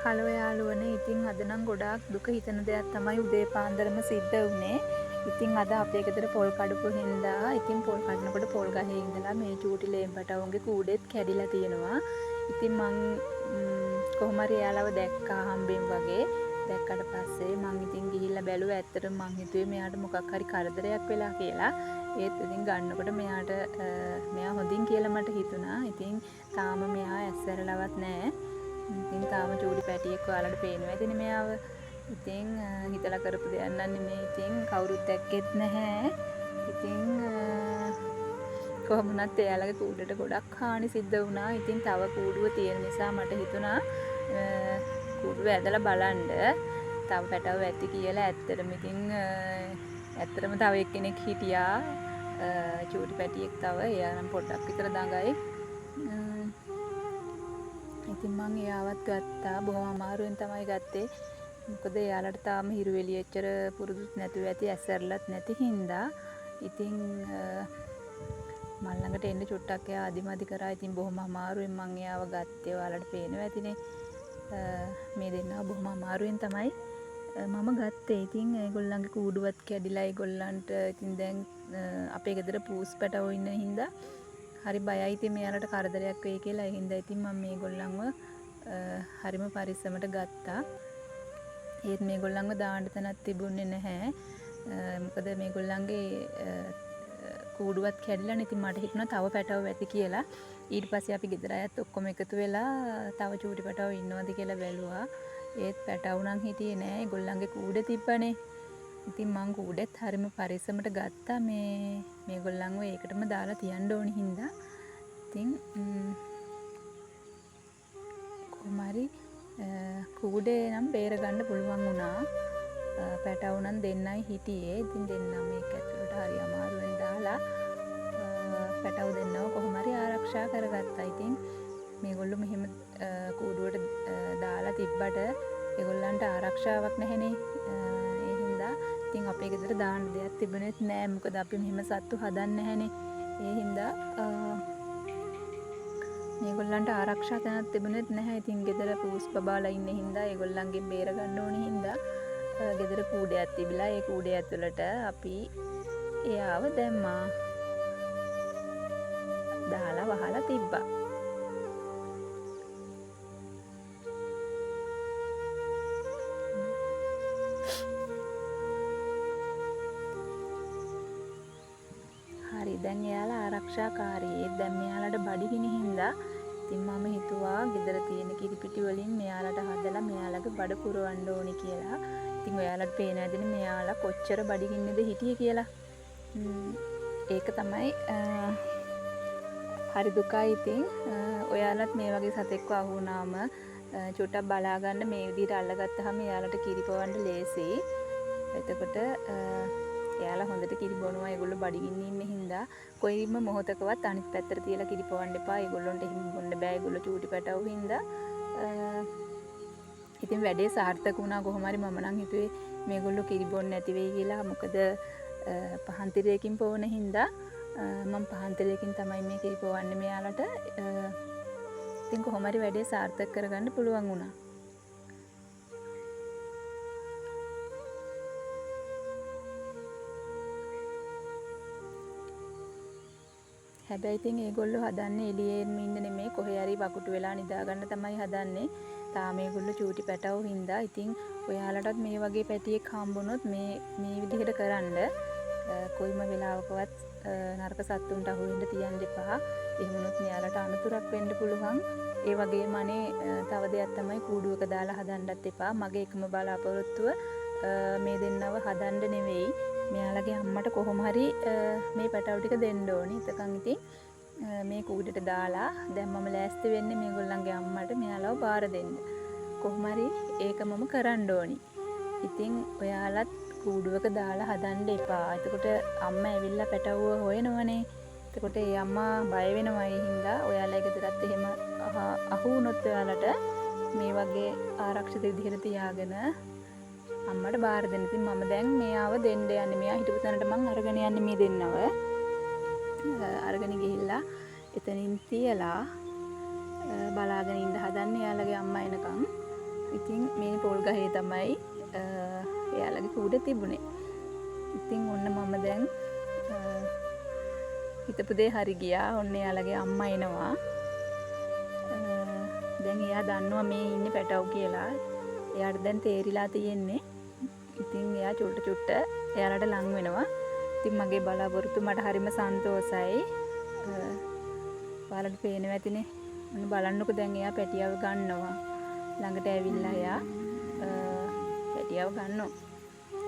Hello යාළුවනේ. ඉතින් අද නම් ගොඩාක් දුක හිතෙන දෙයක් තමයි උදේ පාන්දරම සිද්ධ වුණේ. ඉතින් අද අපේ ගෙදර පොල් කඩපු හින්දා ඉතින් පොල් කඩනකොට පොල් ගහේ ඉඳලා මේ චූටි ලේම්පටවුන්ගේ කූඩෙත් කැඩිලා තියෙනවා. ඉතින් මං කොහොම හරි එයාලව දැක්කා හම්බෙන් වගේ. දැක්කට පස්සේ මං ඉතින් ගිහිල්ලා බැලුවා. ඇත්තටම මං හිතුවේ මෙයාට මොකක් හරි කරදරයක් වෙලා කියලා. ඒත් ඉතින් ගන්නකොට මෙයා හොඳින් කියලා මට හිතුණා. ඉතින් තාම මෙයා ඇස්සරලවත් නැහැ. ඉතින් තාම චූටි පැටියෙක් ඔයාලට පේනවා ඇතිනේ මෙයාව. ඉතින් හිතලා කරපු දෙයක් නන් නෙමෙයි. ඉතින් කවුරුත් දැක්කෙත් නැහැ. ඉතින් කොහොම වුණත් එයාලගේ කූඩට ගොඩක් හානි සිද්ධ වුණා. ඉතින් තව කූඩුව තියෙන නිසා මට හිතුණා කූඩුව ඇදලා බලන්න තව පැටව ඇති කියලා. ඇත්තටම තව එක්කෙනෙක් හිටියා. චූටි පැටියෙක් තව. එයා නම් පොඩ්ඩක් විතර දඟයි. ඉතින් මං එයාවත් ගත්තා. බොහොම අමාරුවෙන් තමයි ගත්තේ. මොකද එයාලට තාම හිරුවෙලිය එච්චර පුරුදුත් නැතුව ඇති, ඇස්සරලත් නැති හින්දා. ඉතින් මල් ළඟට එන්න චුට්ටක් එයා අදිමදි කරා. ඉතින් බොහොම අමාරුවෙන් මං එයාව ගත්තේ. ඔයාලට පේනවා ඇතිනේ. මේ දෙන්නව බොහොම අමාරුවෙන් තමයි මම ගත්තේ. ඉතින් ඒගොල්ලන්ගේ කූඩුවත් කැඩිලා ඒගොල්ලන්ට ඉතින් දැන් අපේ ගෙදර පූස් පැටවෝ ඉන්න හින්දා හරි බයයි. ඉතින් මෙයාලට කරදරයක් වෙයි කියලා. ඒ හින්දා ඉතින් මම මේගොල්ලන්ව හරිම පරිස්සමට ගත්තා. ඒත් මේගොල්ලන්ව දාන්න තැනක් තිබුණේ නැහැ. මොකද මේගොල්ලන්ගේ කූඩුවත් කැඩිලා. ඉතින් මට හිතුණා තව පැටවෝ ඇති කියලා. ඊට පස්සේ අපි ගෙදර අයත් ඔක්කොම එකතු වෙලා තව චූටි පැටවෝ ඉන්නවද කියලා බැලුවා. ඒත් පැටවෝ නම් හිටියේ නෑ. ඒගොල්ලන්ගේ කූඩේ තිබ්බනේ. ඉතින් මං කූඩෙත් හරිම පරිස්සමට ගත්තා. මේගොල්ලන්ව ඒකටම දාලා තියන්න ඕනි හින්දා. ඉතින් කොහොම හරි කූඩේ නම් බේරගන්න පුළුවන් වුණා. පැටවෝ නම් දෙන්නයි හිටියේ. ඉතින් දෙන්නා මේක ඇතුළට හරි අමාරුවෙන් දාලා පැටවෝ දෙන්නව කොහොම හරි ආරක්ෂා කරගත්තා. ඉතින් මේගොල්ලෝ මෙහෙම කූඩුවට දාලා තිබ්බට ඒගොල්ලන්ට ආරක්ෂාවක් නැහැනේ. ඒ හින්දා ඉතින් අපේ ගෙදර දාන්න දෙයක් තිබුණෙත් නෑ. මොකද අපි මෙහෙම සත්තු හදන්නේ නැහැනේ. ඒ හින්දා මේගොල්ලන්ට ආරක්ෂා තැනක් තිබුණෙත් නැහැ. ඉතින් ගෙදර පූස් බබාලා ඉන්න හින්දා ඒගොල්ලන්ගෙන් බේර ගන්න ඕනි හින්දා ගෙදර කූඩයක් තිබිලා ඒ කූඩේ ඇතුළට අපි එයාව දැම්මා. දාලා වහලා තිබ්බා. හරි දැන් එයාලා ආරක්ෂාකාරී. දැන් මෙයාලට බඩගිනි හින්දා ඉතින් මම හිතුවා ගෙදර තියෙන කිරිපිටි වලින් මෙයාලට හදලා මෙයාලගේ බඩ පුරවන්න ඕනි කියලා. ඉතින් ඔයාලට පේන ඇතිනේ මෙයාලා කොච්චර බඩගින්නේද හිටියේ කියලා. ඒක තමයි හරි දුකයි. ඉතින් ඔයාලත් මේ වගේ සතෙක්ව අහු වුණාම චුට්ටක් බලා ගන්න. මේ විදිහට අල්ලගත්තාම එයාලට කිරිපවන්න ලේසියි. එතකොට එයාලා හොඳට කිරි බොනවා. ඒගොල්ලෝ බඩගින්නේ ඉන්න හින්දා කොයිම මොහොතකවත් අනිත් පැත්තට තියලා කිරි පවන්න එපා. ඒගොල්ලොන්ට එහෙම බොන්න බෑ. ඒගොල්ලෝ චූටි පැටවු හින්දා. ඉතින් වැඩේ සාර්ථක වුණා. කොහොම හරි මම නම් හිතුවේ මේගොල්ලෝ කිරි බොන්න නැති වෙයි කියලා. මොකද පහන්තිරයකින් පොවන හින්දා මම පහන්තිරයකින් තමයි මේ කිරි පොවන්නේ මෙයාලට. ඉතින් කොහොම හරි වැඩේ සාර්ථක කරගන්න පුළුවන් වුණා. හැබැයි ඉතින් ඒගොල්ලෝ හදන්නේ එළියෙම ඉන්න නෙමෙයි. කොහේ හරි වකුටු වෙලා නිදා ගන්න තමයි හදන්නේ. තාම ඒගොල්ලෝ චූටි පැටවෝ හින්දා. ඉතින් ඔයාලටත් මේ වගේ පැටියෙක් හම්බුනොත් මේ විදිහට කරන්න. කොයිම වෙලාවකවත් නරක සත්තුන්ට අහු වෙන්න තියන්න එපා. එහෙම වුණොත් මෙයාලට අනතුරක් වෙන්න පුළුවන්. ඒ වගේම තව දෙයක් තමයි කූඩුවක දාලා හදන්නත් එපා. මගේ එකම බලාපොරොත්තුව මේ දෙන්නව හදන්න නෙවෙයි. මෙයාලගේ අම්මට කොහොම හරි මේ පැටවු ටික දෙන්න ඕනි. එතකන් ඉතින් මේ කූඩේට දාලා දැන් මම ලෑස්ති වෙන්නේ මේගොල්ලන්ගේ අම්මට මෙයාලව බාර දෙන්න. කොහොම හරි ඒක මම කරන්න ඕනි. ඉතින් ඔයාලත් කූඩුවක දාලා හදන්න එපා. එතකොට අම්මා ඇවිල්ලා පැටවුව හොයනවනේ. එතකොට ඒ අම්මා බය වෙනවා. ඒ හින්දා ඔයාලා ගෙදරත් එහෙම අහු වුණොත් ඔයාලට මේ වගේ ආරක්ෂිත විදිහට තියාගෙන අම්මට බාර දෙන්න. ඉතින් මම දැන් මෙයාව දෙන්න යන්නේ. මෙයා හිටපු තැනට මං අරගෙන යන්නේ මේ දෙන්නව. අරගෙන ගිහිල්ලා එතනින් තියලා බලාගෙන ඉන්න හදන්නේ එයාලගේ අම්මා එනකම්. ඉතින් මේ පොල් ගහේ තමයි එයාලගේ කූඩ තිබුණේ. ඉතින් ඔන්න මම දැන් හිතපු දේ හරි ගියා. ඔන්න එයාලගේ අම්මා එනවා. දැන් එයා දන්නවා මේ ඉන්නේ පැටව් කියලා. එයාට දැන් තේරිලා තියෙන්නේ. ඉතින් එයා චුට්ට එයාලට ලං වෙනවා. ඉතින් මගේ බලාපොරොත්තු මට හරිම සන්තෝසයි. ඔයාලට පේනවා ඇතිනේ. ඔන්න බලන්නකෝ දැන් එයා පැටියව ගන්නවා. ළඟට ඇවිල්ලා එයා පැටියව ගන්නවා.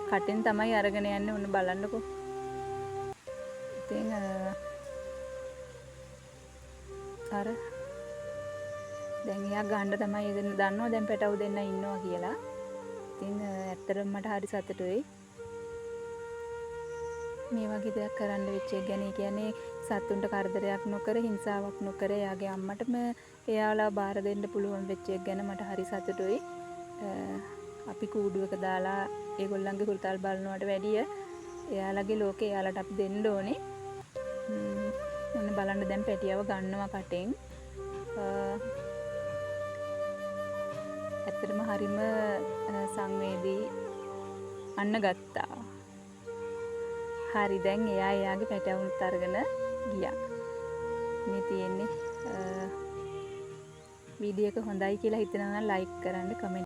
කටෙන් තමයි අරගෙන යන්නේ. ඔන්න බලන්නකෝ. ඉතින් අර දැන් එයා ගන්න තමයි දන්නවා දැන් පැටවු දෙන්න ඉන්නවා කියලා. ඉතින් ඇත්තටම මට හරි සතුටුයි. මේ වගේ දෙයක් කරන්න වෙච්ච එක ගැන. කියන්නේ සතුන්ට කරදරයක් නොකර හිංසාවක් නොකර එයාගේ අම්මටම එයාලා බාර දෙන්න පුළුවන් වෙච්ච එක ගැන මට හරි සතුටුයි. අපි කූඩුවක දාලා ඒගොල්ලන්ගේ හුරතල් බලනවට වැඩිය එයාලගේ ලෝකේ එයාලට අපි දෙන්න ඕනේ. ඔන්න බලන්න දැන් පැටියව ගන්නවා කටෙන්. ඇත්තටම හරිම සංවේදී අන්න ගත්තා. හරි දැන් එයා එයාගේ පැටවුන්ත් අරගෙන ගියා. මේ තියෙන්නේ වීඩියෝ එක හොඳයි කියලා හිතනවා නම් ලයික් කරන්න, කමෙන්ට්